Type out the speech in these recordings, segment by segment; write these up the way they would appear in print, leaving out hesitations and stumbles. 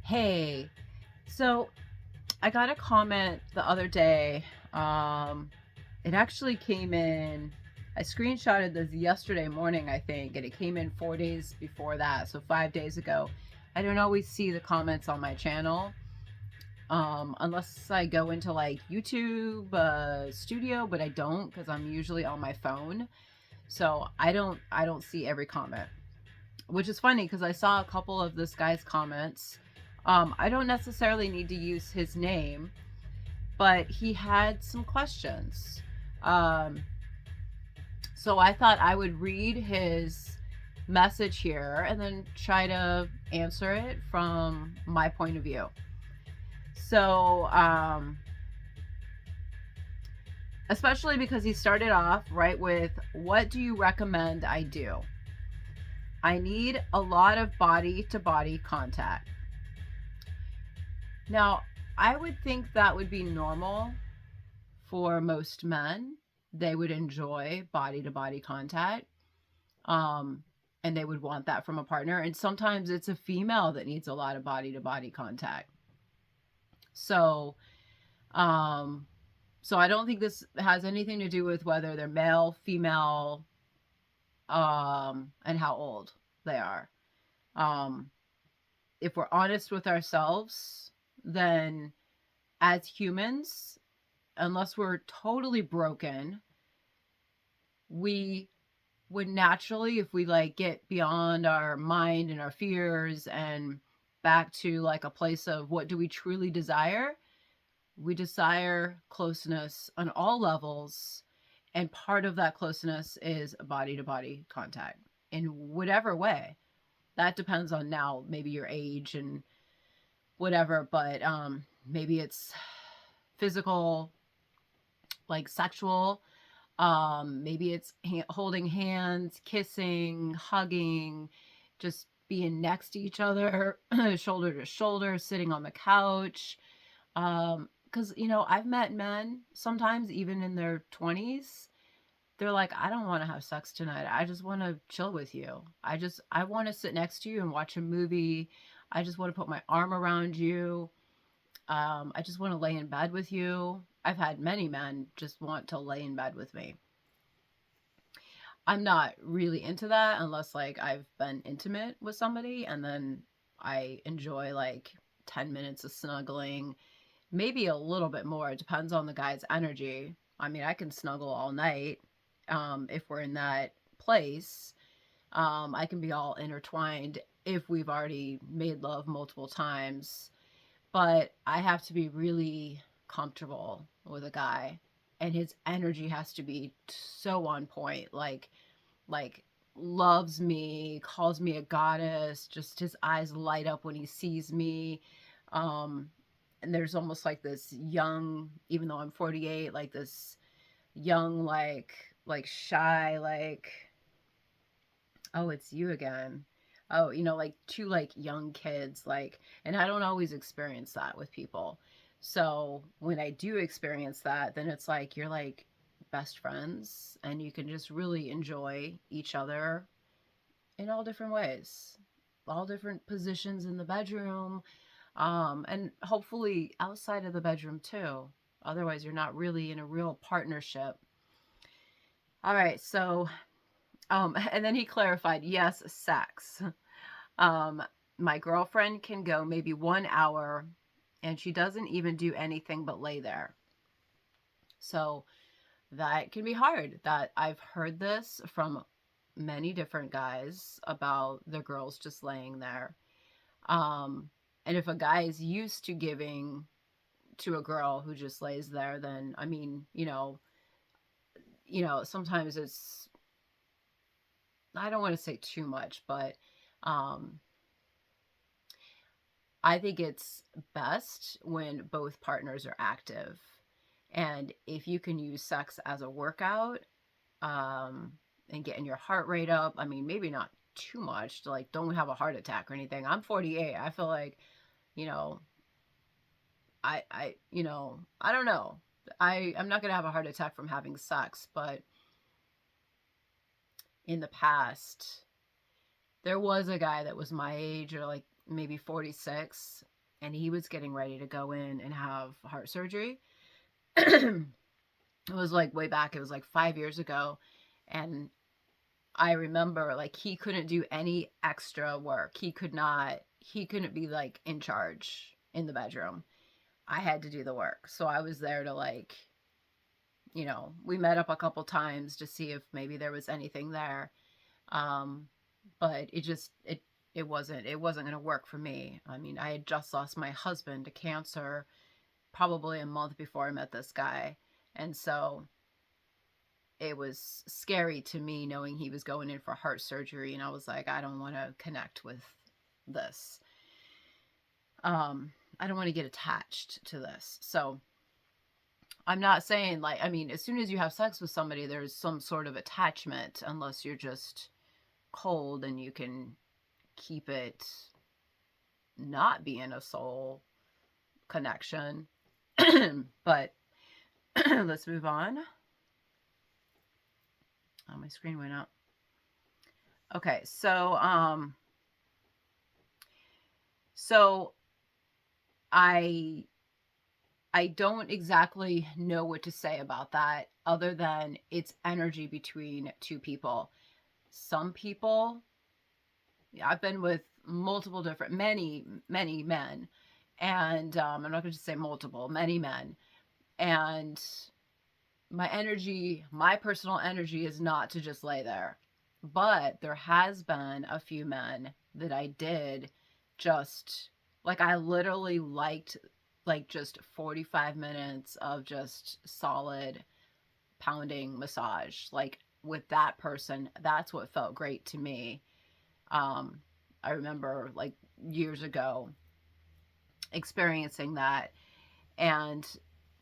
Hey, so I got a comment the other day. It actually came in. I screenshotted this yesterday morning, I think, and it came in 4 days before that, so 5 days ago. I don't always see the comments on my channel, unless I go into like YouTube Studio, but I don't because I'm usually on my phone, so I don't see every comment, which is funny because I saw a couple of this guy's comments. I don't necessarily need to use his name, but he had some questions. Um, so I thought I would read his message here and then try to answer it from my point of view. So, especially because he started off right with, "What do you recommend I do? I need a lot of body to body contact." Now, I would think that would be normal for most men. They would enjoy body to body contact. Um, and they would want that from a partner. And sometimes it's a female that needs a lot of body to body contact. So, um, so I don't think this has anything to do with whether they're male, female, and how old they are. Um, if we're honest with ourselves, then as humans, unless we're totally broken, we would naturally, if we like get beyond our mind and our fears and back to like a place of what do we truly desire, we desire closeness on all levels. And part of that closeness is body to body contact in whatever way. That depends on now, maybe your age and whatever, but maybe it's physical, like sexual. Maybe it's holding hands, kissing, hugging, just being next to each other, shoulder to shoulder, sitting on the couch. Because, I've met men sometimes, even in their 20s, they're like, "I don't want to have sex tonight. I just want to chill with you. I want to sit next to you and watch a movie. I just want to put my arm around you. I just want to lay in bed with you." I've had many men just want to lay in bed with me. I'm not really into that unless like I've been intimate with somebody and then I enjoy like 10 minutes of snuggling, maybe a little bit more. It depends on the guy's energy. I mean, I can snuggle all night if we're in that place. I can be all intertwined if we've already made love multiple times, but I have to be really comfortable with a guy and his energy has to be so on point, like loves me, calls me a goddess, just his eyes light up when he sees me. um and there's almost like this young, even though I'm 48, like this young, like shy, like, "Oh, it's you again." Oh, like two like young kids, like, and I don't always experience that with people. So when I do experience that, then it's like you're like best friends and you can just really enjoy each other in all different ways, all different positions in the bedroom, and hopefully outside of the bedroom too. Otherwise, you're not really in a real partnership. All right, so and then he clarified, yes, sex. Um, my girlfriend can go maybe 1 hour and she doesn't even do anything but lay there. So that can be hard. That I've heard this from many different guys about the girls just laying there. Um, and if a guy is used to giving to a girl who just lays there, then I mean, sometimes it's, I don't want to say too much, but um, I think it's best when both partners are active. And if you can use sex as a workout, um, and getting your heart rate up, I mean, maybe not too much to like don't have a heart attack or anything. I'm 48. I feel like, you know, I don't know. I'm not going to have a heart attack from having sex, but in the past, there was a guy that was my age or like maybe 46. and he was getting ready to go in and have heart surgery. It was like way back, it was like 5 years ago. And I remember like he couldn't do any extra work. He couldn't be like in charge in the bedroom. I had to do the work. So I was there to like, we met up a couple times to see if maybe there was anything there. Um, but it wasn't going to work for me. I mean, I had just lost my husband to cancer probably a month before I met this guy. And so it was scary to me knowing he was going in for heart surgery, and I was like, I don't want to connect with this. I don't want to get attached to this. So I'm not saying like, I mean, as soon as you have sex with somebody, there's some sort of attachment, unless you're just cold and you can keep it not being a soul connection. But let's move on. Oh, my screen went out. Okay, so I don't exactly know what to say about that other than it's energy between two people. Some people, I've been with multiple different, many men, and I'm not going to say multiple, many men, and my personal energy is not to just lay there. But there has been a few men that I did just like I literally liked like just 45 minutes of just solid pounding massage. Like with that person, that's what felt great to me. Um I remember like years ago experiencing that, and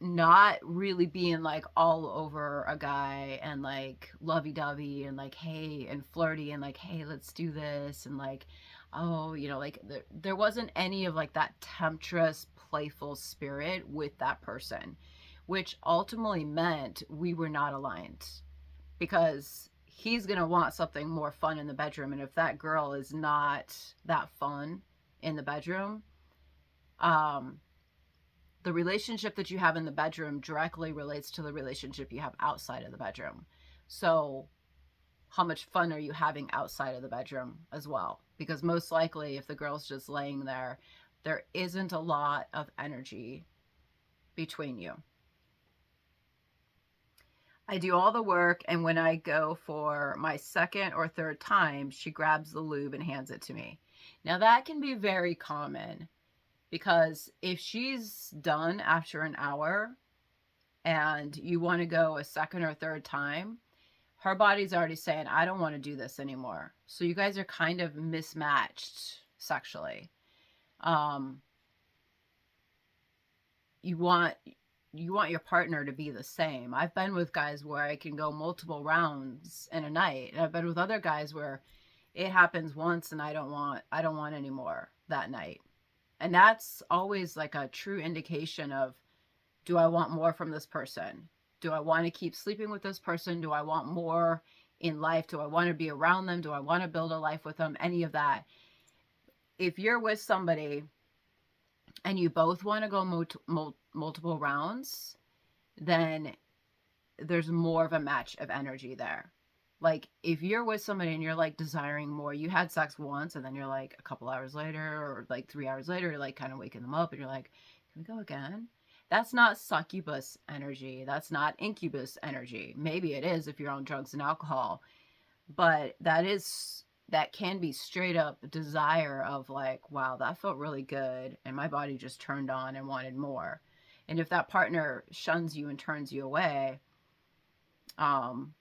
not really being like all over a guy and like lovey-dovey and like hey and flirty and like hey let's do this and like oh like there wasn't any of like that temptress playful spirit with that person, which ultimately meant we were not aligned, because he's going to want something more fun in the bedroom, and if that girl is not that fun in the bedroom, um the relationship that you have in the bedroom directly relates to the relationship you have outside of the bedroom. So, how much fun are you having outside of the bedroom as well? Because most likely, if the girl's just laying there, there isn't a lot of energy between you. I do all the work, and when I go for my second or third time, she grabs the lube and hands it to me. Now, that can be very common, because if she's done after an hour and you want to go a second or third time, her body's already saying, I don't want to do this anymore. So you guys are kind of mismatched sexually. Um, you want your partner to be the same. I've been with guys where I can go multiple rounds in a night, and I've been with other guys where it happens once and I don't want any more that night. And that's always like a true indication of, do I want more from this person? Do I want to keep sleeping with this person? Do I want more in life? Do I want to be around them? Do I want to build a life with them? Any of that. If you're with somebody and you both want to go multiple rounds, then there's more of a match of energy there. Like if you're with somebody and you're like desiring more, you had sex once and then you're like a couple hours later or like 3 hours later, you're like kind of waking them up and you're like, can we go again? That's not succubus energy. That's not incubus energy. Maybe it is if you're on drugs and alcohol, but that can be straight up desire of like, wow, that felt really good and my body just turned on and wanted more. And if that partner shuns you and turns you away, um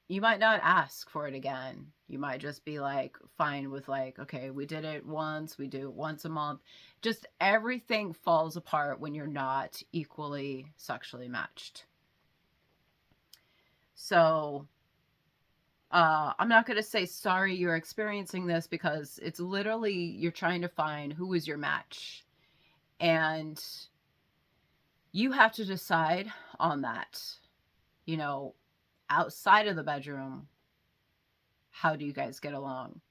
you might not ask for it again. You might just be like fine with like, okay, we did it once, we do it once a month. Just everything falls apart when you're not equally sexually matched. So, I'm not going to say sorry you're experiencing this, because it's literally you're trying to find who is your match. And you have to decide on that. Outside of the bedroom, how do you guys get along?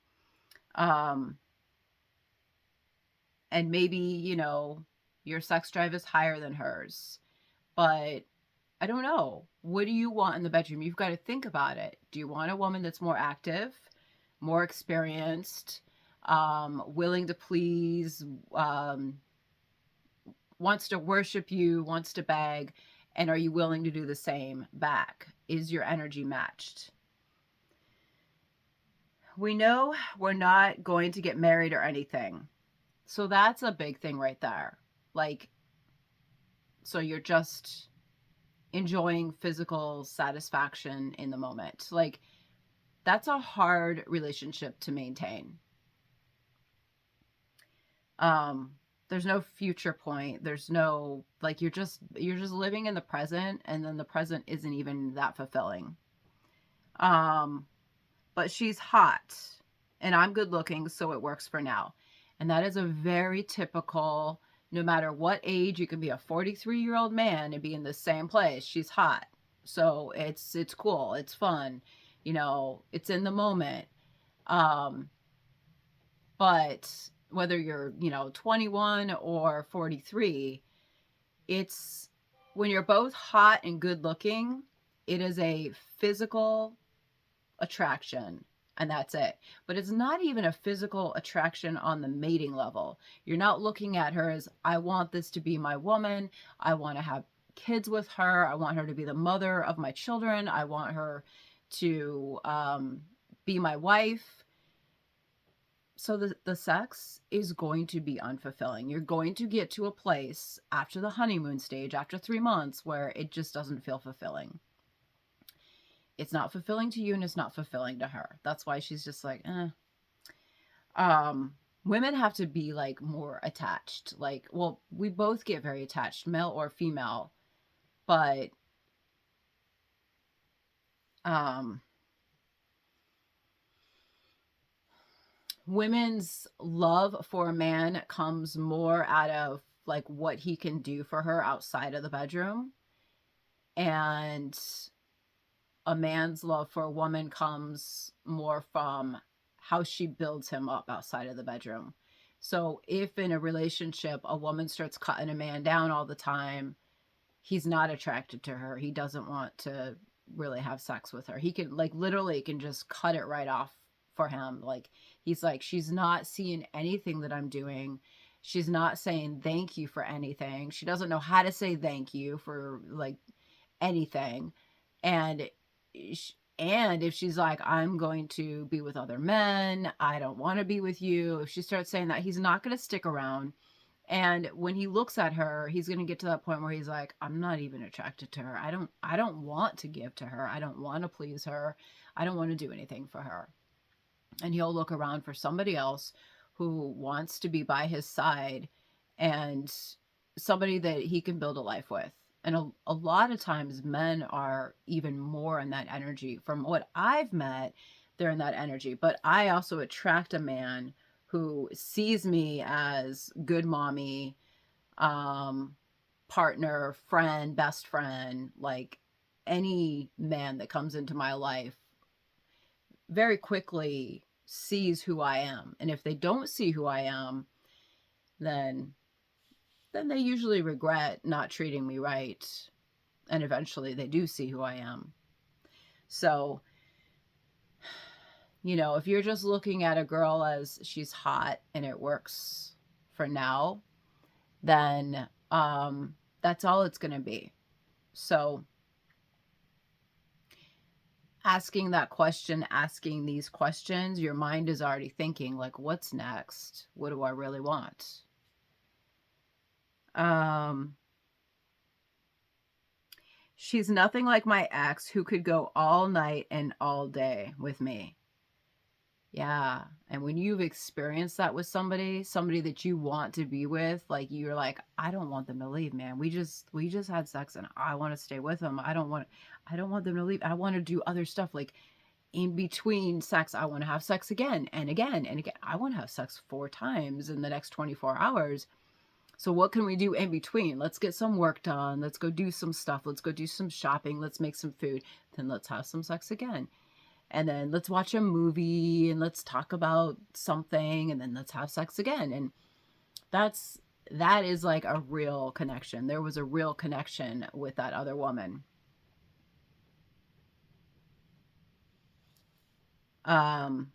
Um, And maybe, your sex drive is higher than hers. But I don't know. What do you want in the bedroom? You've got to think about it. Do you want a woman that's more active, more experienced, willing to please, um, wants to worship you, wants to beg, and are you willing to do the same back? Is your energy matched? We know we're not going to get married or anything. So that's a big thing right there. Like, so you're just enjoying physical satisfaction in the moment. Like, that's a hard relationship to maintain. Um, there's no future point. There's no, like, you're just living in the present, and then the present isn't even that fulfilling. Um, but she's hot and I'm good looking, so it works for now. And that is a very typical, no matter what age, you can be a 43-year-old man and be in the same place. She's hot. So it's cool. It's fun. It's in the moment. Um, but whether you're, 21 or 43, it's when you're both hot and good looking, it is a physical attraction, and that's it. But it's not even a physical attraction on the mating level. You're not looking at her as, I want this to be my woman. I want to have kids with her. I want her to be the mother of my children. I want her to be my wife. So the sex is going to be unfulfilling. You're going to get to a place after the honeymoon stage, after 3 months, where it just doesn't feel fulfilling. It's not fulfilling to you and it's not fulfilling to her. That's why she's just like, eh. Women have to be like more attached. Like, well, we both get very attached, male or female, but women's love for a man comes more out of like what he can do for her outside of the bedroom. And a man's love for a woman comes more from how she builds him up outside of the bedroom. So if in a relationship a woman starts cutting a man down all the time, he's not attracted to her. He doesn't want to really have sex with her. He can like literally can just cut it right off for him. Like he's like, she's not seeing anything that I'm doing. She's not saying thank you for anything. She doesn't know how to say thank you for like anything. And and if she's like, I'm going to be with other men, I don't want to be with you, if she starts saying that, he's not going to stick around. And when he looks at her, he's going to get to that point where he's like, I'm not even attracted to her. I don't want to give to her. I don't want to please her. I don't want to do anything for her. And he'll look around for somebody else who wants to be by his side and somebody that he can build a life with. And a lot of times men are even more in that energy. From what I've met, they're in that energy. But I also attract a man who sees me as good mommy, partner, friend, best friend, like any man that comes into my life very quickly sees who I am. And if they don't see who I am, then they usually regret not treating me right. And eventually they do see who I am. So, if you're just looking at a girl as she's hot and it works for now, then that's all it's going to be. So asking that question, asking these questions, your mind is already thinking like, what's next? What do I really want? She's nothing like my ex who could go all night and all day with me. Yeah. And when you've experienced that with somebody that you want to be with, like you're like, I don't want them to leave, man. We just had sex and I want to stay with them. I don't want them to leave. I want to do other stuff. Like in between sex, I want to have sex again and again and again. I want to have sex 4 times in the next 24 hours. So what can we do in between? Let's get some work done. Let's go do some stuff. Let's go do some shopping. Let's make some food. Then let's have some sex again. And then let's watch a movie and let's talk about something and then let's have sex again. And That's that is like a real connection. There was a real connection with that other woman. Um,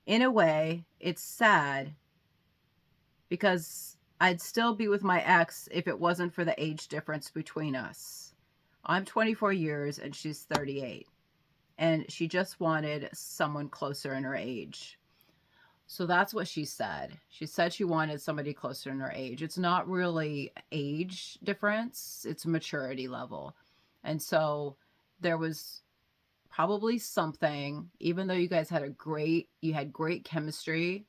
in a way, it's sad because I'd still be with my ex if it wasn't for the age difference between us. I'm 24 years and she's 38, and she just wanted someone closer in her age. So that's what she said. She said she wanted somebody closer in her age. It's not really age difference, it's maturity level. And so there was probably something, even though you had great chemistry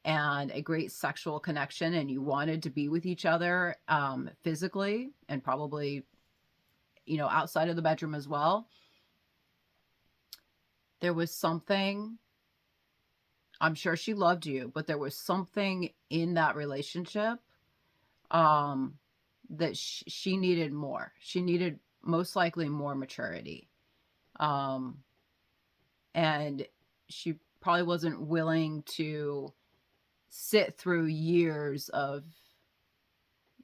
and a great sexual connection and you wanted to be with each other physically and probably, outside of the bedroom as well. There was something, I'm sure she loved you, but there was something in that relationship um, that she needed more. She needed most likely more maturity. Um, and she probably wasn't willing to sit through years of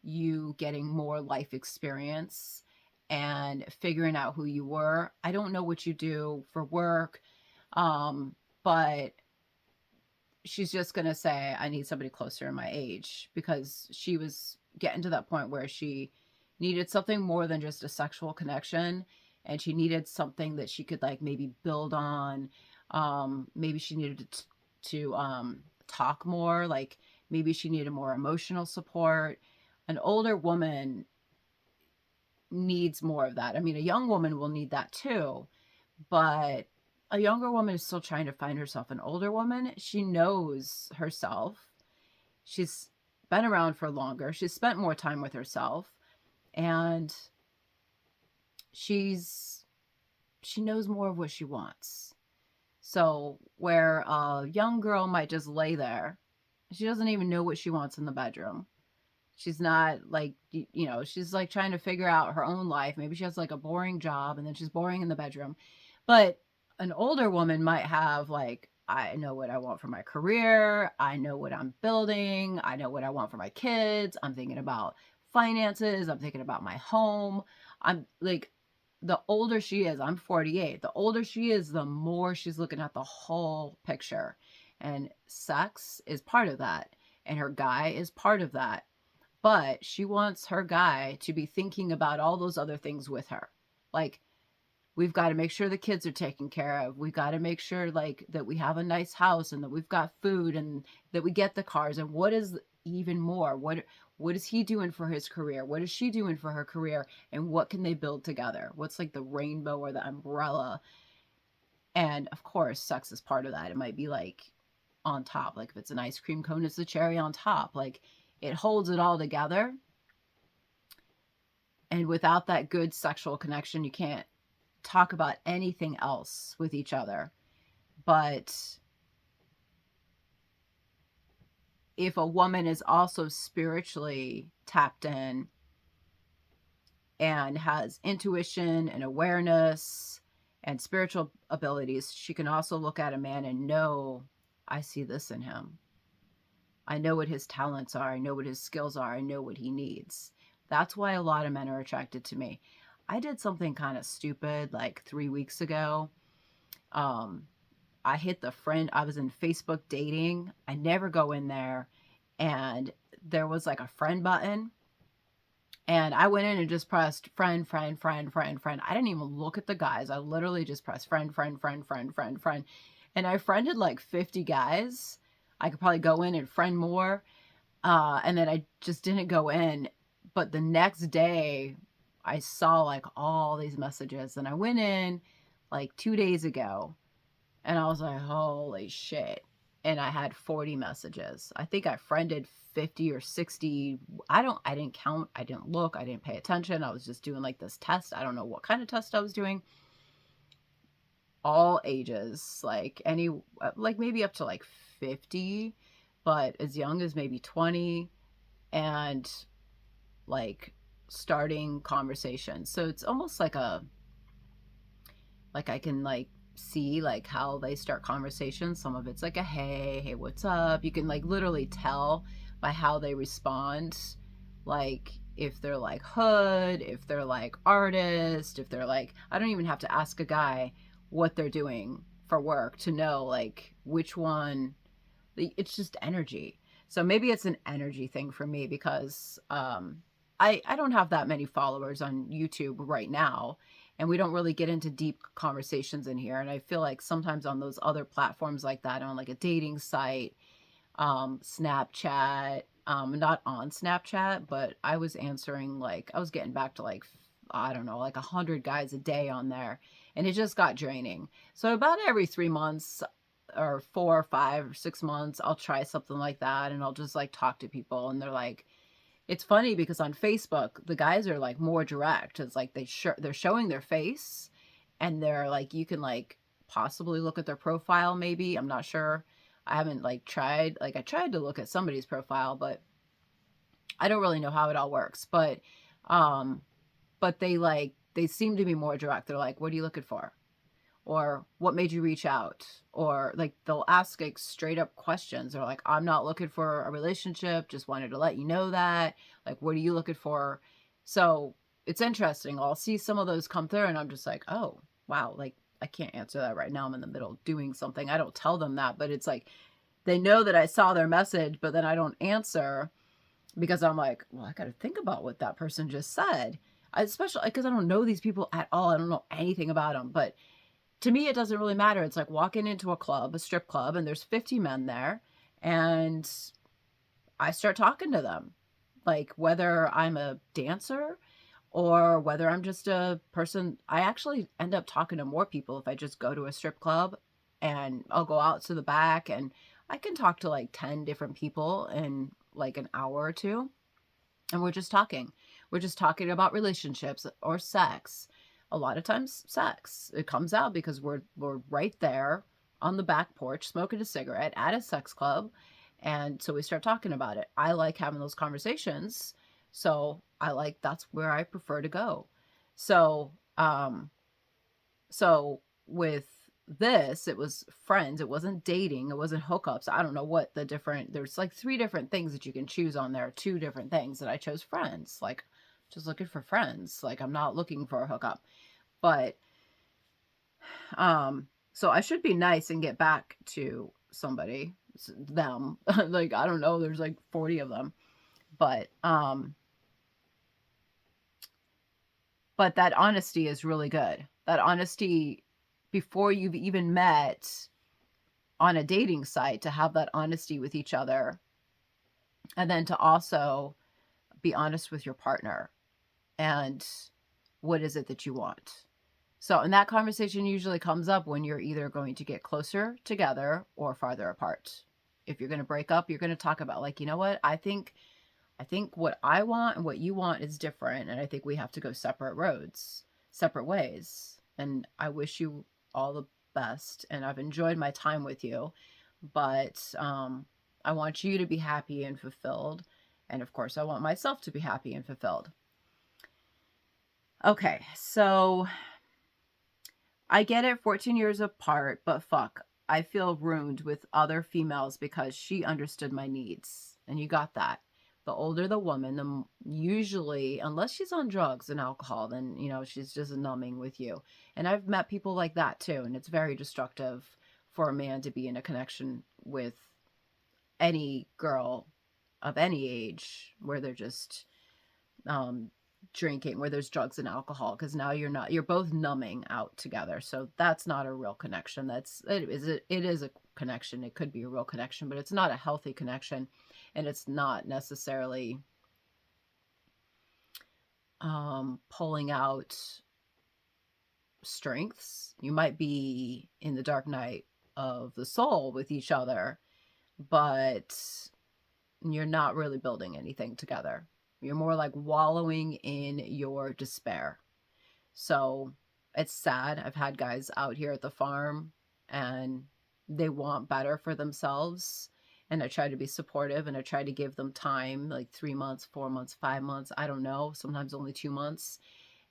you getting more life experience and figuring out who you were. I don't know what you do for work, but she's just going to say, I need somebody closer in my age, because she was getting to that point where she needed something more than just a sexual connection. And she needed something that she could like maybe build on. Maybe she needed to talk more. Like maybe she needed more emotional support. An older woman needs more of that. I mean, a young woman will need that too, but a younger woman is still trying to find herself. An older woman, she knows herself. She's been around for longer. She's spent more time with herself, and she knows more of what she wants. So where a young girl might just lay there, she doesn't even know what she wants in the bedroom. She's not like, she's like trying to figure out her own life. Maybe she has like a boring job and then she's boring in the bedroom. But an older woman might have like, I know what I want for my career. I know what I'm building. I know what I want for my kids. I'm thinking about finances. I'm thinking about my home. I'm like, the older she is, I'm 48. The older she is, the more she's looking at the whole picture. And sex is part of that. And her guy is part of that, but she wants her guy to be thinking about all those other things with her. Like, we've got to make sure the kids are taken care of. We've got to make sure like that we have a nice house and that we've got food and that we get the cars. And what is even more? What is he doing for his career? What is she doing for her career? And what can they build together? What's like the rainbow or the umbrella? And of course, sex is part of that. It might be like on top. Like if it's an ice cream cone, it's the cherry on top. Like it holds it all together. And without that good sexual connection, you can't talk about anything else with each other. But if a woman is also spiritually tapped in and has intuition and awareness and spiritual abilities, she can also look at a man and know, I see this in him. I know what his talents are. I know what his skills are. I know what he needs. That's why a lot of men are attracted to me. I did something kind of stupid like 3 weeks ago. Um, I hit the friend, I was in Facebook dating. I never go in there. And there was like a friend button. And I went in and just pressed friend, friend, friend, friend, friend. I didn't even look at the guys. I literally just pressed friend, friend, friend, friend, friend, friend. And I friended like 50 guys. I could probably go in and friend more. And then I just didn't go in. But the next day, I saw like all these messages. And I went in like 2 days ago. And I was like, holy shit. And I had 40 messages. I think I friended 50 or 60. I didn't count. I didn't look. I didn't pay attention. I was just doing like this test. I don't know what kind of test I was doing. All ages, like like maybe up to like 50, but as young as maybe 20, and like starting conversations. So it's almost like I can like see like how they start conversations. Some of it's like a hey, what's up? You can like literally tell by how they respond. Like if they're like hood, if they're like artist, if they're like, I don't even have to ask a guy what they're doing for work to know like which one. It's just energy. So maybe it's an energy thing for me because I don't have that many followers on YouTube right now, and we don't really get into deep conversations in here. And I feel like sometimes on those other platforms like that, on like a dating site, Snapchat, not on Snapchat, but I was answering like I was getting back to like I don't know, like 100 guys a day on there, and it just got draining. So about every 3 months or 4 or 5 or 6 months, I'll try something like that, and I'll just like talk to people, and they're like, it's funny because on Facebook, the guys are like more direct. It's like they're showing their face, and they're like you can like possibly look at their profile. Maybe I'm not sure. I haven't like tried. Like I tried to look at somebody's profile, but I don't really know how it all works. Um, but they seem to be more direct. They're like, "What are you looking for?" Or "What made you reach out?" Or like they'll ask like straight up questions. They're like, "I'm not looking for a relationship, just wanted to let you know that." Like, "What are you looking for?" So it's interesting. I'll see some of those come through and I'm just like, "Oh, wow." Like I can't answer that right now. I'm in the middle of doing something. I don't tell them that, but it's like they know that I saw their message, but then I don't answer because I'm like, well, I got to think about what that person just said. Especially because I don't know these people at all. I don't know anything about them, but to me, it doesn't really matter. It's like walking into a club, a strip club, and there's 50 men there, and I start talking to them. Like whether I'm a dancer or whether I'm just a person, I actually end up talking to more people if I just go to a strip club and I'll go out to the back and I can talk to like 10 different people in like an hour or two. And we're just talking. We're just talking about relationships or sex. A lot of times sex. It comes out because we're right there on the back porch smoking a cigarette at a sex club. And so we start talking about it. I like having those conversations. So that's where I prefer to go. So so with this, it was friends. It wasn't dating. It wasn't hookups. I don't know what there's like 3 different things that you can choose on there. 2 different things that I chose friends. Like just looking for friends. Like I'm not looking for a hookup. But, so I should be nice and get back to somebody, them. Like, I don't know. There's like 40 of them. But, but that honesty is really good. That honesty before you've even met on a dating site, to have that honesty with each other, and then to also be honest with your partner and what is it that you want. So, and that conversation usually comes up when you're either going to get closer together or farther apart. If you're going to break up, you're going to talk about like, you know what? I think what I want and what you want is different, and I think we have to go separate roads, separate ways. And I wish you all the best, and I've enjoyed my time with you, but I want you to be happy and fulfilled, and of course, I want myself to be happy and fulfilled. Okay, so I get it, 14 years apart, but fuck, I feel ruined with other females because she understood my needs, and you got that. The older the woman, usually, unless she's on drugs and alcohol, then, she's just numbing with you. And I've met people like that too, and it's very destructive for a man to be in a connection with any girl of any age where they're just um, drinking, where there's drugs and alcohol, because now you're both numbing out together. So that's not a real connection. It is a connection. It could be a real connection, but it's not a healthy connection, and it's not necessarily pulling out strengths. You might be in the dark night of the soul with each other, but you're not really building anything together. You're more like wallowing in your despair. So it's sad. I've had guys out here at the farm and they want better for themselves. And I try to be supportive and I try to give them time, like 3 months, 4 months, 5 months. I don't know, sometimes only 2 months.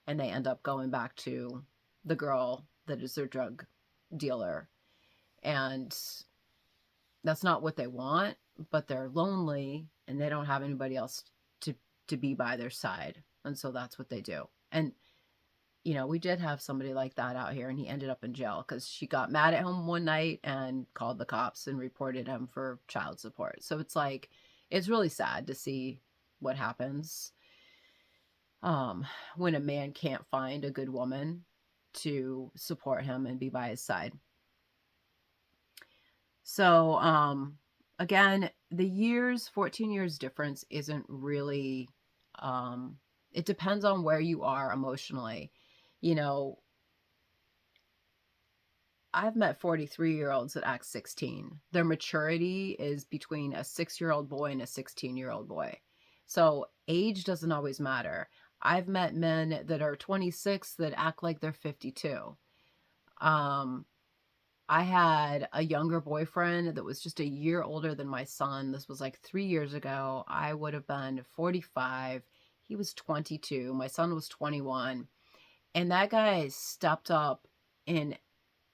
And they end up going back to the girl that is their drug dealer. And that's not what they want, but they're lonely and they don't have anybody else to be by their side. And so that's what they do. And we did have somebody like that out here, and he ended up in jail because she got mad at him one night and called the cops and reported him for child support. So it's like, it's really sad to see what happens when a man can't find a good woman to support him and be by his side. So, again, the 14 years difference isn't really, it depends on where you are emotionally. I've met 43-year-olds that act 16. Their maturity is between a 6-year-old boy and a 16-year-old boy. So age doesn't always matter. I've met men that are 26 that act like they're 52. I had a younger boyfriend that was just a year older than my son. This was like 3 years ago. I would have been 45. He was 22. My son was 21. And that guy stepped up in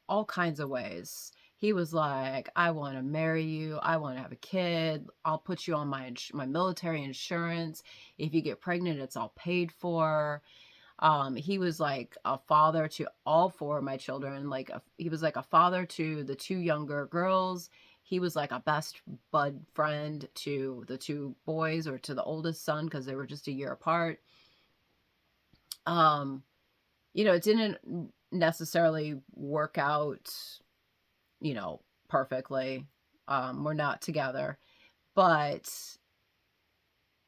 all kinds of ways. He was like, I want to marry you. I want to have a kid. I'll put you on my military insurance. If you get pregnant, it's all paid for. He was like a father to all 4 of my children. He was like a father to the 2 younger girls. He was like a best bud friend to the 2 boys, or to the oldest son, because they were just a year apart. It didn't necessarily work out, perfectly. We're not together, but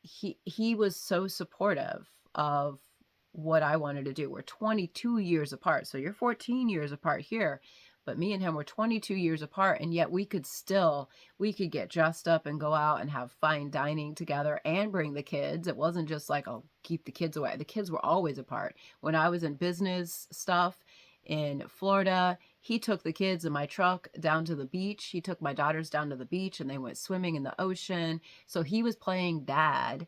he was so supportive of what I wanted to do. We're 22 years apart. So you're 14 years apart here, but me and him were 22 years apart. And yet we could get dressed up and go out and have fine dining together and bring the kids. It wasn't just like, oh, keep the kids away. The kids were always apart. When I was in business stuff in Florida, he took the kids in my truck down to the beach. He took my daughters down to the beach and they went swimming in the ocean. So he was playing dad.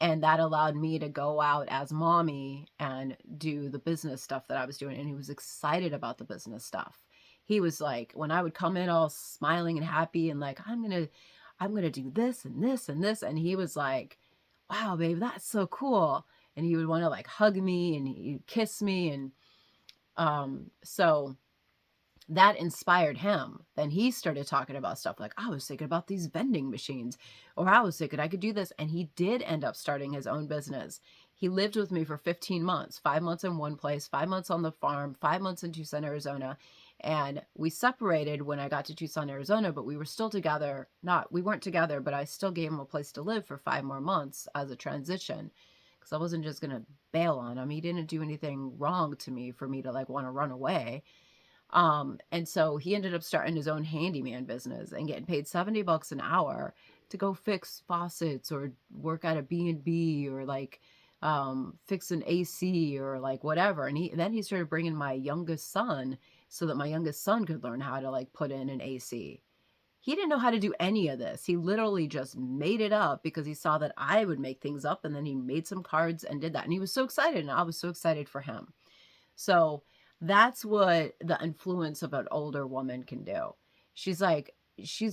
And that allowed me to go out as mommy and do the business stuff that I was doing. And he was excited about the business stuff. He was like, when I would come in all smiling and happy and like, I'm going to do this and this and this. And he was like, wow, babe, that's so cool. And he would want to like hug me and he'd kiss me. And so that inspired him. Then he started talking about stuff like, I was thinking about these vending machines, or I was thinking I could do this. And he did end up starting his own business. He lived with me for 15 months, 5 months in one place, 5 months on the farm, 5 months in Tucson, Arizona. And we separated when I got to Tucson, Arizona, but we were still together. We weren't together, but I still gave him a place to live for 5 more months as a transition, because I wasn't just going to bail on him. He didn't do anything wrong to me for me to like want to run away. And so he ended up starting his own handyman business and getting paid $70 an hour to go fix faucets or work at a B&B or like, fix an AC or like whatever. And then he started bringing my youngest son so that my youngest son could learn how to like put in an AC. He didn't know how to do any of this. He literally just made it up because he saw that I would make things up, and then he made some cards and did that. And he was so excited, and I was so excited for him. So that's what the influence of an older woman can do. She's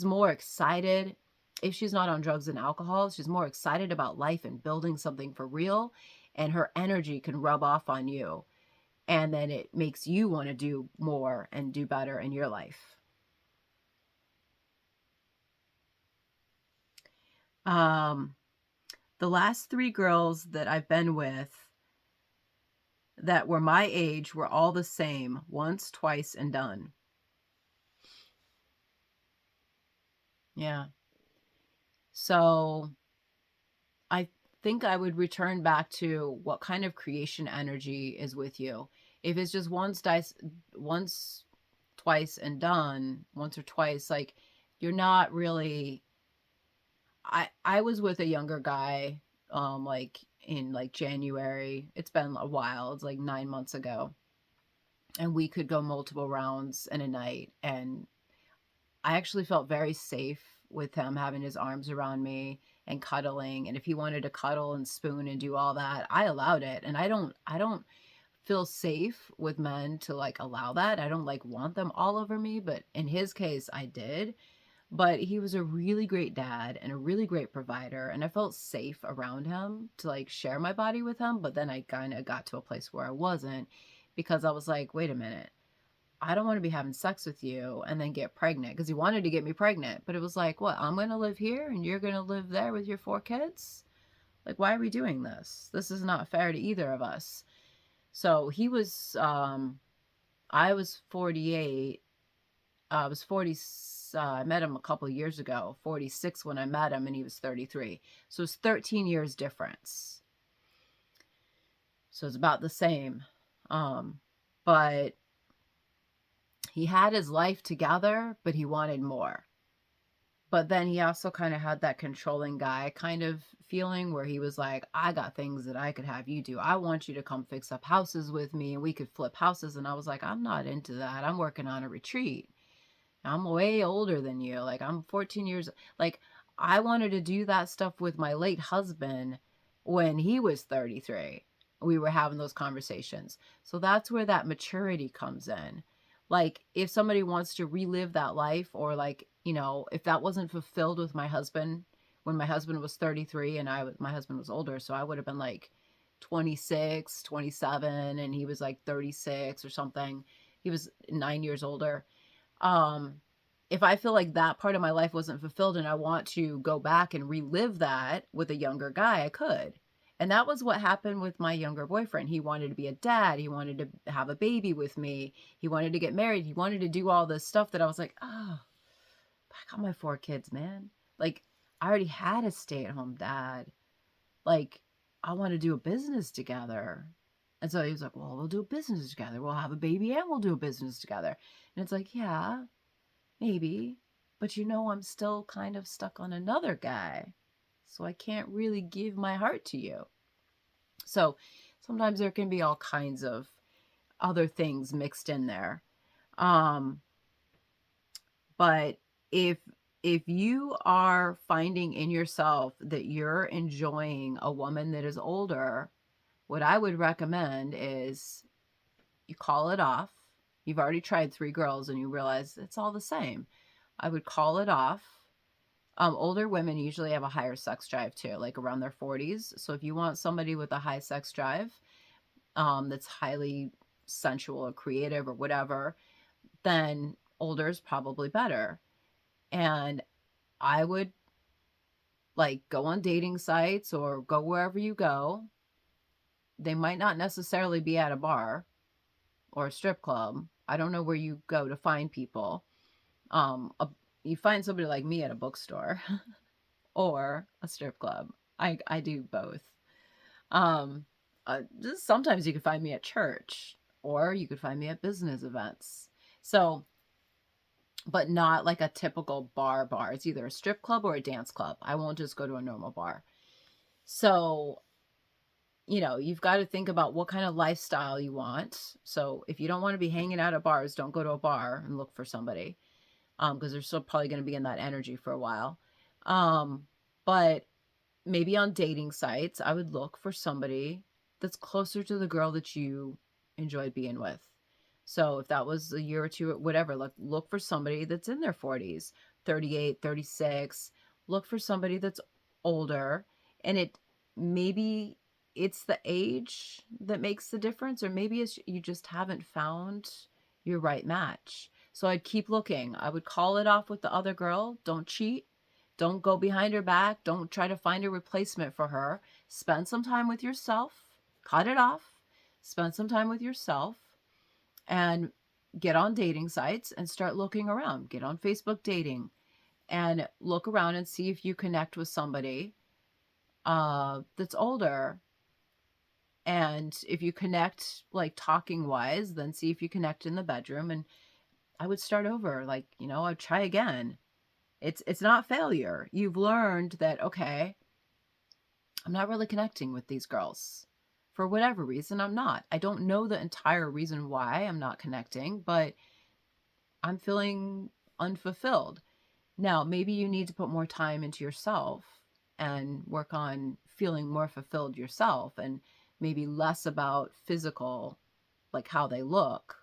more excited. If she's not on drugs and alcohol, she's more excited about life and building something for real, and her energy can rub off on you. And then it makes you want to do more and do better in your life. The last 3 girls that I've been with that were my age were all the same: once, twice, and done. Yeah. So I think I would return back to what kind of creation energy is with you. If it's just once, twice, and done, once or twice, like you're not really. I was with a younger guy, like in like January. It's been a while. It's like 9 months ago, and we could go multiple rounds in a night, and I actually felt very safe with him having his arms around me and cuddling. And if he wanted to cuddle and spoon and do all that, I allowed it. And I don't feel safe with men to like allow that. I don't like want them all over me, but in his case I did. But he was a really great dad and a really great provider, and I felt safe around him to like share my body with him. But then I kind of got to a place where I wasn't, because I was like, wait a minute, I don't want to be having sex with you and then get pregnant, because he wanted to get me pregnant. But it was like, what? I'm going to live here and you're going to live there with your 4 kids? Like, why are we doing this? This is not fair to either of us. So he was, I was 48. I was 40. I met him a couple years ago, 46 when I met him, and he was 33. So it's 13 years difference. So it's about the same. But he had his life together, but he wanted more. But then he also kind of had that controlling guy kind of feeling where he was like, I got things that I could have you do. I want you to come fix up houses with me and we could flip houses. And I was like, I'm not into that. I'm working on a retreat. I'm way older than you. Like, I'm 14 years. Like, I wanted to do that stuff with my late husband when he was 33. We were having those conversations. So that's where that maturity comes in. Like, if somebody wants to relive that life, or like, if that wasn't fulfilled with my husband when my husband was 33 and my husband was older, so I would have been like 26, 27, and he was like 36 or something. He was 9 years older. If I feel like that part of my life wasn't fulfilled and I want to go back and relive that with a younger guy, I could. And that was what happened with my younger boyfriend. He wanted to be a dad. He wanted to have a baby with me. He wanted to get married. He wanted to do all this stuff that I was like, oh, I got my 4 kids, man. Like, I already had a stay-at-home dad. Like, I want to do a business together. And so he was like, well, we'll do a business together. We'll have a baby and we'll do a business together. And it's like, yeah, maybe. But I'm still kind of stuck on another guy. So I can't really give my heart to you. So sometimes there can be all kinds of other things mixed in there. But if you are finding in yourself that you're enjoying a woman that is older, what I would recommend is you call it off. You've already tried 3 girls and you realize it's all the same. I would call it off. Older women usually have a higher sex drive too, like around their 40s. So if you want somebody with a high sex drive, that's highly sensual or creative or whatever, then older is probably better. And I would like go on dating sites or go wherever you go. They might not necessarily be at a bar or a strip club. I don't know where you go to find people. You find somebody like me at a bookstore or a strip club. I do both. Just sometimes you can find me at church, or you could find me at business events. So, but not like a typical bar. It's either a strip club or a dance club. I won't just go to a normal bar. So, you've got to think about what kind of lifestyle you want. So if you don't want to be hanging out at bars, don't go to a bar and look for somebody, because they're still probably going to be in that energy for a while. But maybe on dating sites, I would look for somebody that's closer to the girl that you enjoyed being with. So if that was a year or two, whatever, look for somebody that's in their 40s, 38, 36. Look for somebody that's older, and maybe it's the age that makes the difference, or maybe it's you just haven't found your right match. So I'd keep looking. I would call it off with the other girl. Don't cheat. Don't go behind her back. Don't try to find a replacement for her. Spend some time with yourself. Cut it off. Spend some time with yourself and get on dating sites and start looking around. Get on Facebook dating and look around and see if you connect with somebody that's older. And if you connect like talking wise, then see if you connect in the bedroom. And I would start over. Like, I'd try again. It's not failure. You've learned that, okay, I'm not really connecting with these girls. For whatever reason, I'm not. I don't know the entire reason why I'm not connecting, but I'm feeling unfulfilled. Now, maybe you need to put more time into yourself and work on feeling more fulfilled yourself, and maybe less about physical, like how they look.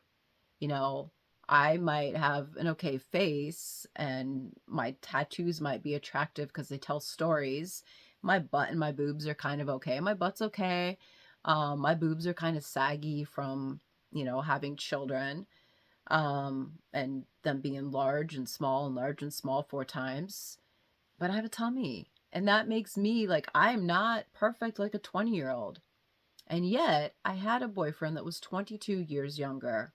I might have an okay face and my tattoos might be attractive because they tell stories. My butt and my boobs are kind of okay. My butt's okay. My boobs are kind of saggy from, having children, and them being large and small 4 times. But I have a tummy. And that makes me like, I'm not perfect like a 20-year-old. And yet, I had a boyfriend that was 22 years younger,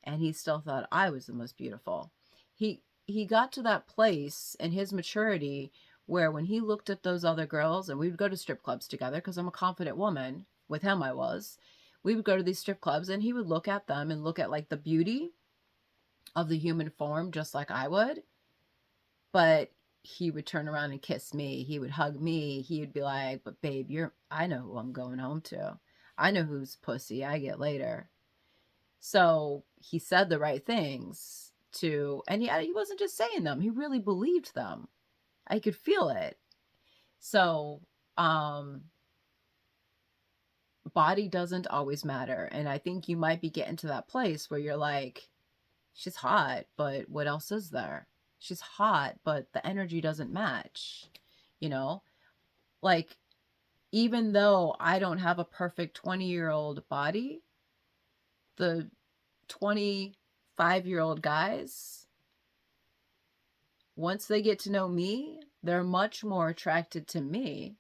and he still thought I was the most beautiful. He got to that place in his maturity where when he looked at those other girls, and we would go to strip clubs together because I'm a confident woman, with him I was. We would go to these strip clubs and he would look at them and look at like the beauty of the human form just like I would. But he would turn around and kiss me. He would hug me. He would be like, "But babe, I know who I'm going home to. I know whose pussy I get later." So he said the right things and he wasn't just saying them, he really believed them. I could feel it. So, body doesn't always matter. And I think you might be getting to that place where you're like, she's hot, but what else is there? She's hot, but the energy doesn't match, you know? Like, even though I don't have a perfect 20-year-old body, the 25-year-old guys, once they get to know me, they're much more attracted to me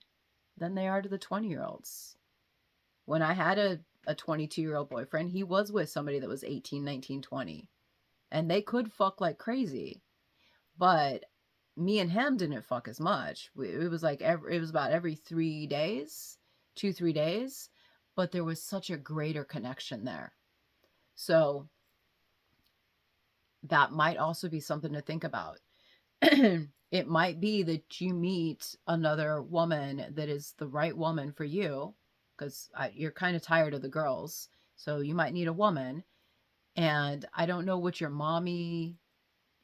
than they are to the 20-year-olds. When I had a 22-year-old boyfriend, he was with somebody that was 18, 19, 20. And they could fuck like crazy. But me and him didn't fuck as much. It was like it was about every 3 days, 2-3 days, but there was such a greater connection there. So that might also be something to think about. It might be that you meet another woman that is the right woman for you, because you're kind of tired of the girls. So you might need a woman. And I don't know what your mommy,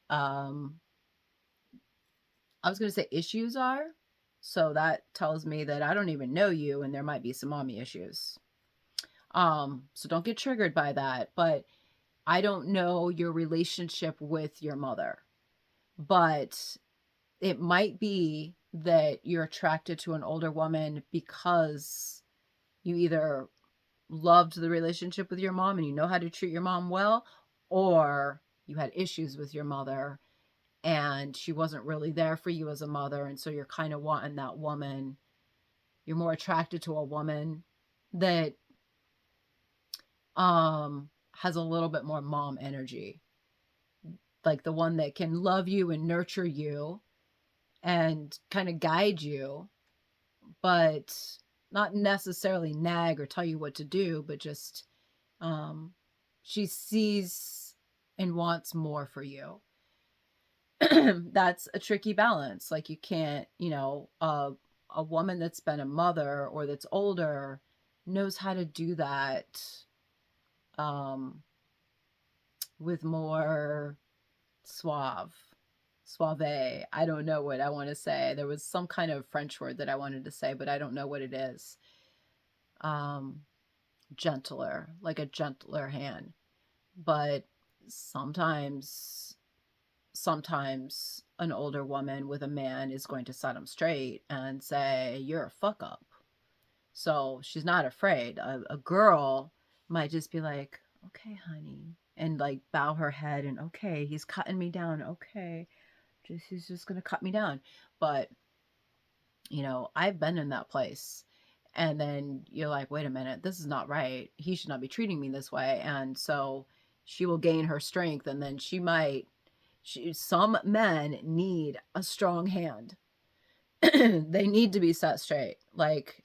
um, I was going to say issues are. So that tells me that I don't even know you and there might be some mommy issues. So don't get triggered by that. But I don't know your relationship with your mother. But it might be that you're attracted to an older woman because you either loved the relationship with your mom and you know how to treat your mom well, or you had issues with your mother and she wasn't really there for you as a mother, and so you're kind of wanting that woman. You're more attracted to a woman that has a little bit more mom energy, like the one that can love you and nurture you and kind of guide you, but not necessarily nag or tell you what to do, but just um, she sees and wants more for you. That's a tricky balance. Like you can't, a woman that's been a mother or that's older knows how to do that um, with more suave. I don't know what I want to say. There was some kind of French word that I wanted to say, but I don't know what it is. Um, Gentler, like a gentler hand. But sometimes an older woman with a man is going to set him straight and say, "You're a fuck up." So she's not afraid. A girl might just be like, "Okay, honey," and like bow her head and, "Okay, he's cutting me down. Okay, he's just gonna cut me down." But I've been in that place. And then you're like, wait a minute, this is not right. He should not be treating me this way. And so she will gain her strength, and then some men need a strong hand. They need to be set straight. Like,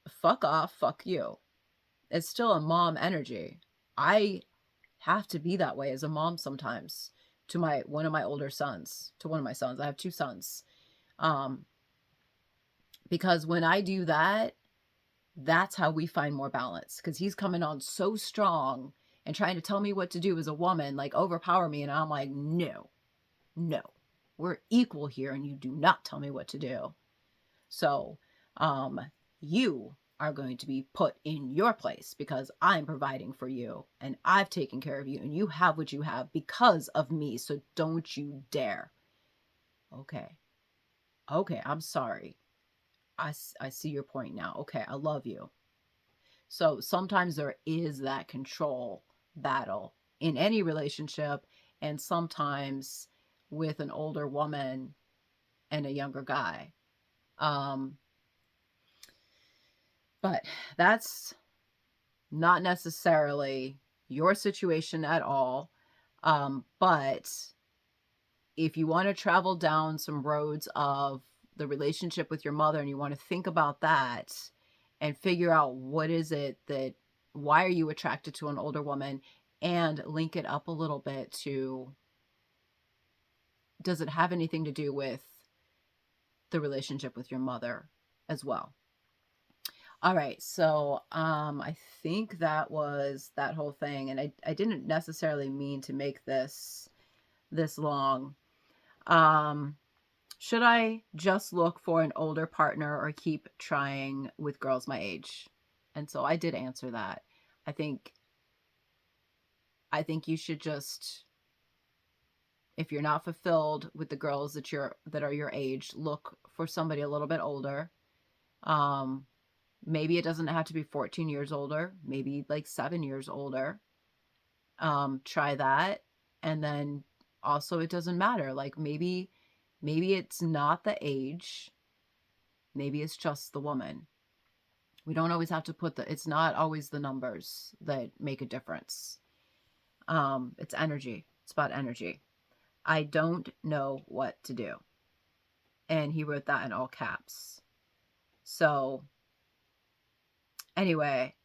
fuck off, fuck you. It's still a mom energy. I have to be that way as a mom sometimes to one of my older sons, to one of my sons. I have 2 sons. Because when I do that, that's how we find more balance, because he's coming on so strong and trying to tell me what to do as a woman, like overpower me. And I'm like, no, we're equal here and you do not tell me what to do. So, you are going to be put in your place because I'm providing for you and I've taken care of you and you have what you have because of me. So don't you dare. Okay. Okay. I'm sorry. I see your point now. Okay. I love you. So sometimes there is that control battle in any relationship, and sometimes with an older woman and a younger guy. Um, but that's not necessarily your situation at all. But if you want to travel down some roads of the relationship with your mother and you want to think about that and figure out what is it that, why are you attracted to an older woman, and link it up a little bit to, does it have anything to do with the relationship with your mother as well? All right, so I think that was that whole thing, and I didn't necessarily mean to make this long. Should I just look for an older partner or keep trying with girls my age? And so I did answer that. I think you should just, if you're not fulfilled with the girls that are your age, look for somebody a little bit older. Maybe it doesn't have to be 14 years older, maybe like 7 years older. Try that. And then also, it doesn't matter. Like maybe it's not the age. Maybe it's just the woman. We don't always have to put it's not always the numbers that make a difference. It's energy. It's about energy. I don't know what to do. And he wrote that in all caps. So anyway,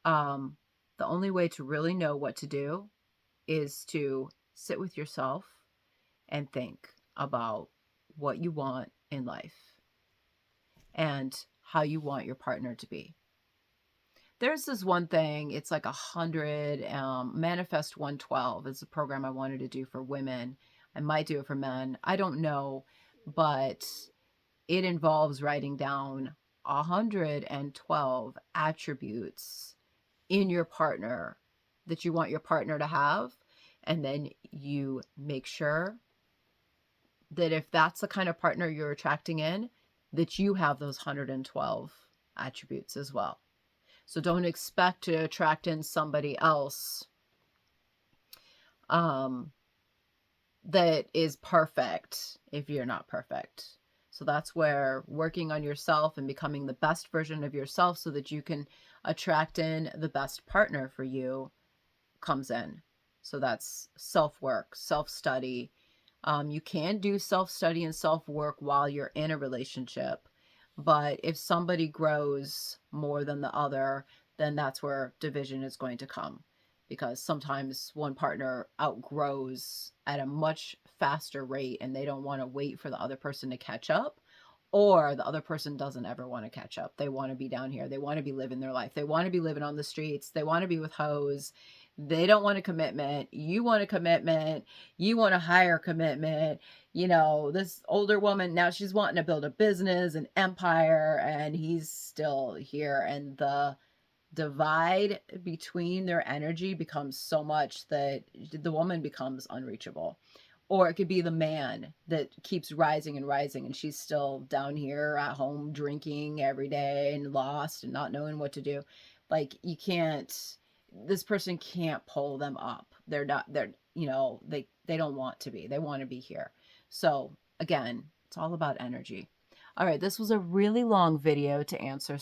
the only way to really know what to do is to sit with yourself and think about what you want in life and how you want your partner to be. There's this one thing, it's like 100, Manifest 112 is a program I wanted to do for women. I might do it for men. I don't know, but it involves writing down 112 attributes in your partner that you want your partner to have. And then you make sure that if that's the kind of partner you're attracting in, that you have those 112 attributes as well. So don't expect to attract in somebody else that is perfect if you're not perfect. So that's where working on yourself and becoming the best version of yourself so that you can attract in the best partner for you comes in. So that's self-work, self-study. You can do self-study and self-work while you're in a relationship. But if somebody grows more than the other, then that's where division is going to come. Because sometimes one partner outgrows at a much faster rate and they don't want to wait for the other person to catch up, or the other person doesn't ever want to catch up. They want to be down here. They want to be living their life. They want to be living on the streets. They want to be with hoes. They don't want a commitment. You want a commitment. You want a higher commitment. You know, this older woman, now she's wanting to build a business, an empire, and he's still here. And the divide between their energy becomes so much that the woman becomes unreachable. Or it could be the man that keeps rising and rising, and she's still down here at home drinking every day and lost and not knowing what to do. Like, you can't, this person can't pull them up. They're not, they don't want to be. They want to be here. So again, it's all about energy. All right, this was a really long video to answer,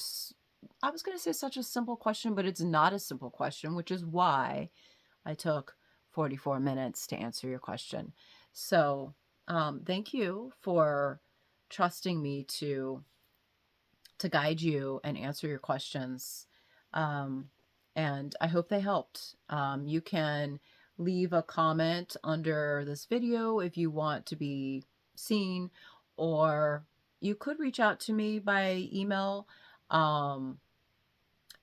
I was going to say such a simple question, but it's not a simple question, which is why I took 44 minutes to answer your question. So thank you for trusting me to guide you and answer your questions. And I hope they helped. You can leave a comment under this video if you want to be seen, or you could reach out to me by email.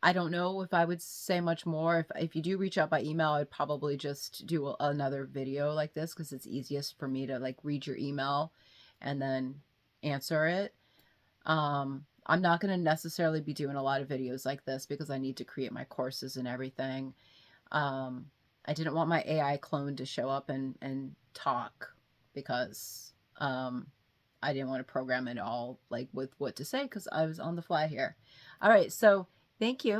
I don't know if I would say much more. If you do reach out by email, I'd probably just do another video like this because it's easiest for me to like read your email and then answer it. I'm not going to necessarily be doing a lot of videos like this because I need to create my courses and everything. Um, I didn't want my AI clone to show up and talk because I didn't want to program it all like with what to say because I was on the fly here. All right, so thank you.